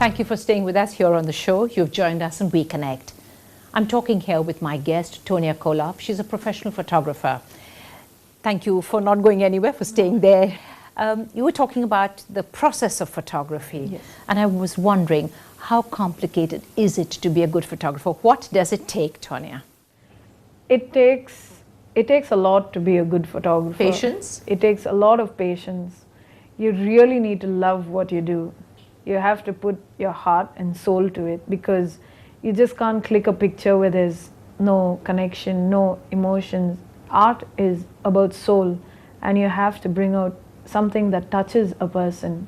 Thank you for staying with us here on the show. You've joined us in Weconnect. I'm talking here with my guest, Tonia Koloff. She's a professional photographer. Thank you for not going anywhere, for staying there. You were talking about the process of photography. Yes. And I was wondering, how complicated is it to be a good photographer? What does it take, Tonia? It takes a lot to be a good photographer. Patience? It takes a lot of patience. You really need to love what you do. You have to put your heart and soul to it, because you just can't click a picture where there's no connection, no emotions. Art is about soul, and you have to bring out something that touches a person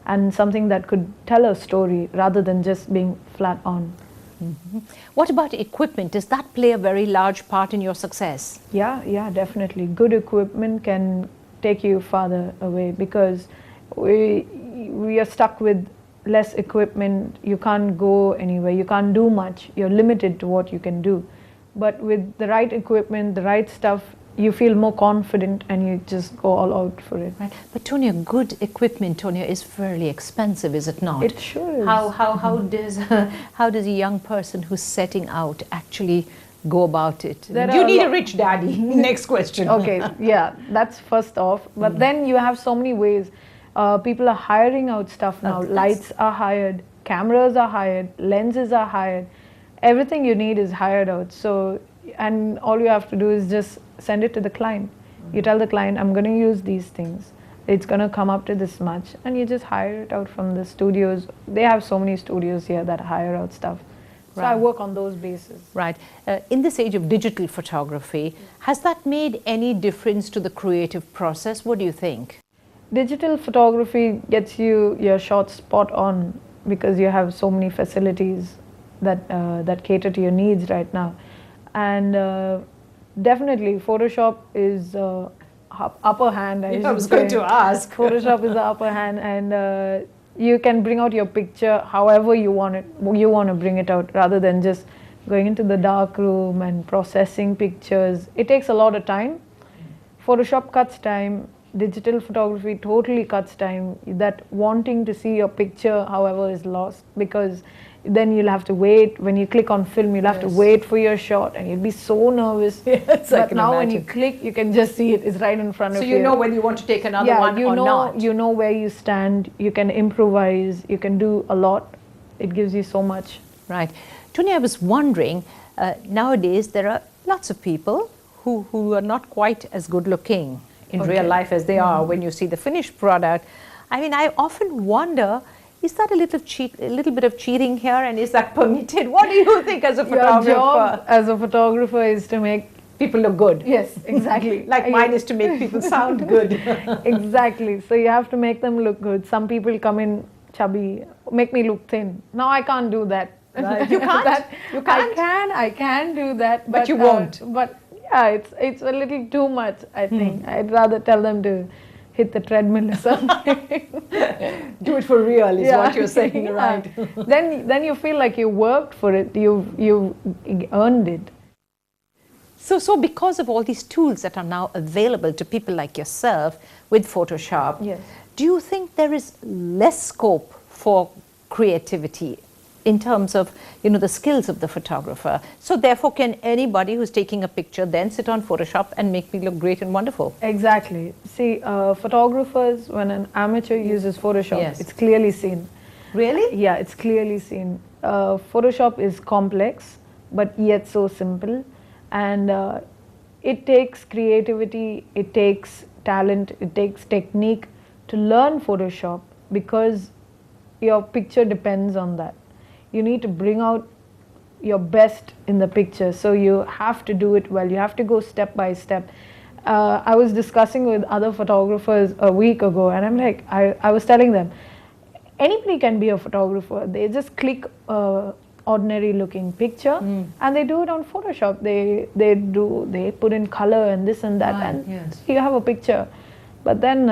and something that could tell a story rather than just being flat on. Mm-hmm. What about equipment? Does that play a very large part in your success? Yeah, definitely. Good equipment can take you farther away, because we are stuck with less equipment. You can't go anywhere, you can't do much, you're limited to what you can do. But with the right equipment, the right stuff, you feel more confident and you just go all out for it. Right. But Tonia, good equipment, Tonia, is fairly expensive, is it not? It sure is. How does a young person who's setting out actually go about it? Do There you are need a rich daddy? Next question. Okay, yeah, that's first off. But then you have so many ways. People are hiring out stuff now. Lights are hired, cameras are hired, lenses are hired. Everything you need is hired out. So, and all you have to do is just send it to the client. You tell the client, I'm going to use these things. It's going to come up to this much. And you just hire it out from the studios. They have so many studios here that hire out stuff. So I work on those bases. Right. In this age of digital photography, has that made any difference to the creative process? What do you think? Digital photography gets you your shots spot on, because you have so many facilities that cater to your needs right now. And definitely Photoshop is upper hand. I was going to ask. Photoshop is the upper hand, and you can bring out your picture however you want it. You want to bring it out, rather than just going into the dark room and processing pictures. It takes a lot of time. Photoshop cuts time. Digital photography totally cuts time. That wanting to see your picture, however, is lost, because then you'll have to wait. When you click on film, you'll have to wait for your shot, and you'll be so nervous. Yes, but now when you click, you can just see it. It's right in front of you. So you know when you want to take another one or not. You know where you stand. You can improvise. You can do a lot. It gives you so much. Right. Tonia, I was wondering, nowadays there are lots of people who are not quite as good looking in real life as they are when you see the finished product. I mean, I often wonder, is that a little bit of cheating here, and is that permitted? What do you think as a photographer? Your job as a photographer is to make people look good. Yes, exactly. Like mine is to make people sound good. Exactly. So you have to make them look good. Some people come in chubby, make me look thin. Now I can't do that. Right. You can't? You can't? I can do that. But you won't. But yeah, it's a little too much, I think. I'd rather tell them to hit the treadmill or something. Do it for real is what you're saying, right? Then you feel like you worked for it, you earned it. So because of all these tools that are now available to people like yourself with Photoshop, yes, do you think there is less scope for creativity in terms of, the skills of the photographer? So therefore, can anybody who's taking a picture then sit on Photoshop and make me look great and wonderful? Exactly. See, photographers, when an amateur uses Photoshop, it's clearly seen. Really? Yeah, it's clearly seen. Photoshop is complex, but yet so simple. And it takes creativity, it takes talent, it takes technique to learn Photoshop, because your picture depends on that. You need to bring out your best in the picture, so you have to do it well. You have to go step by step. I was discussing with other photographers a week ago, and I'm like, I was telling them, anybody can be a photographer. They just click ordinary looking picture and they do it on Photoshop. They put in color and this and that, and you have a picture. But then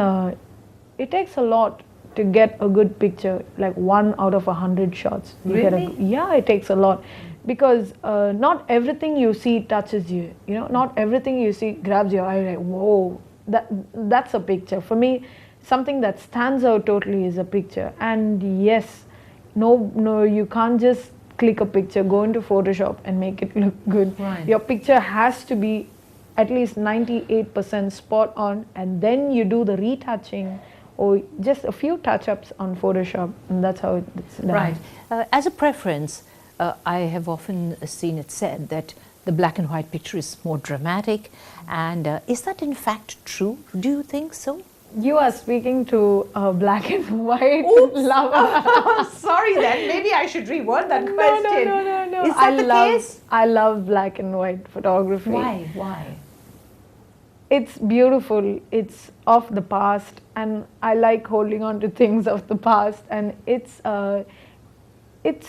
it takes a lot to get a good picture, like 1 out of 100 shots. Really? Yeah, it takes a lot, because not everything you see touches you. Not everything you see grabs your eye. Like, whoa, that's a picture. For me, something that stands out totally is a picture. And yes, No, you can't just click a picture, go into Photoshop and make it look good. Right. Your picture has to be at least 98% spot on, and then you do the retouching or just a few touch-ups on Photoshop, and that's how it's done. Right. As a preference, I have often seen it said that the black and white picture is more dramatic, and is that in fact true? Do you think so? You are speaking to a black and white Oops. lover. Sorry then, maybe I should reword that question. No. Is that the case? I love black and white photography. Why? It's beautiful, it's of the past, and I like holding on to things of the past, and it's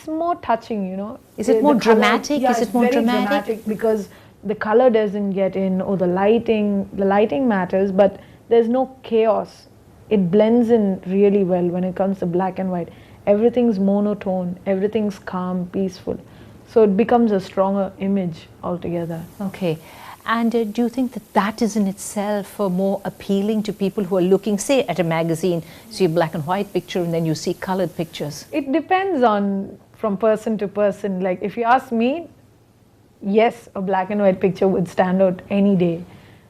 more touching, you know. Is it more dramatic? Yeah, Is it's it more very dramatic? because the color doesn't get in, or the lighting matters, but there's no chaos. It blends in really well when it comes to black and white. Everything's monotone, everything's calm, peaceful. So it becomes a stronger image altogether. Okay. And do you think that that is in itself more appealing to people who are looking, say, at a magazine, see a black and white picture and then you see colored pictures? It depends on from person to person. Like if you ask me, yes, a black and white picture would stand out any day.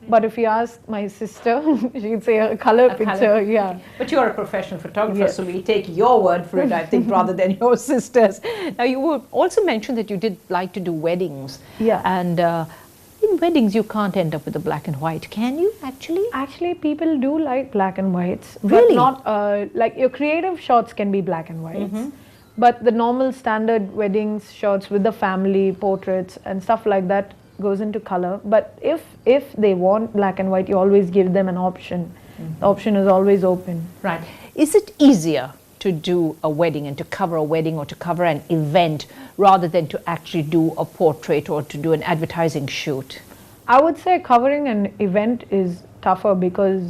But if you ask my sister, she'd say a color picture, yeah. But you're a professional photographer, Yes. so we'll take your word for it, I think, rather than your sister's. Now, you also mentioned that you did like to do weddings. Yeah. And in weddings, you can't end up with a black and white, can you, actually? Actually, people do like black and whites. Really? But not, like your creative shots can be black and whites. But the normal standard weddings shots with the family, portraits and stuff like that goes into color. But if they want black and white, you always give them an option. The option is always open. Right. Is it easier to do a wedding and to cover a wedding or to cover an event rather than to actually do a portrait or to do an advertising shoot? I would say covering an event is tougher because,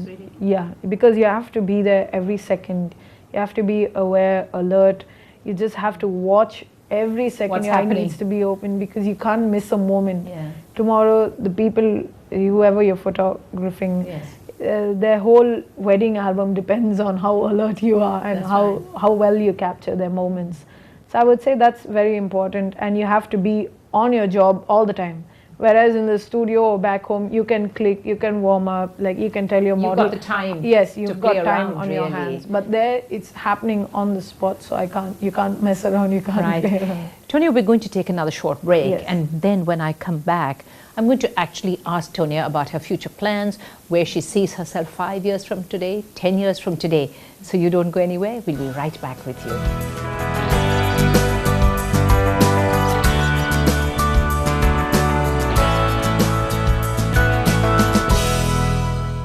because you have to be there every second. You have to be aware, alert. You just have to watch every second. What's your eye happening? needs to be open because you can't miss a moment. Yeah. Tomorrow, the people, whoever you're photographing, Yes. Their whole wedding album depends on how alert you are and That's how well you capture their moments. So I would say that's very important, and you have to be on your job all the time. Whereas in the studio or back home, you can click, you can warm up, like you can tell your model. You've got the time. Yes, to you've got play time around, on your really. hands. But there, it's happening on the spot, so you can't mess around, you can't play around. Right. Tonya, we're going to take another short break, Yes. and then when I come back, I'm going to actually ask Tonya about her future plans, where she sees herself 5 years from today, 10 years from today. So you don't go anywhere. We'll be right back with you.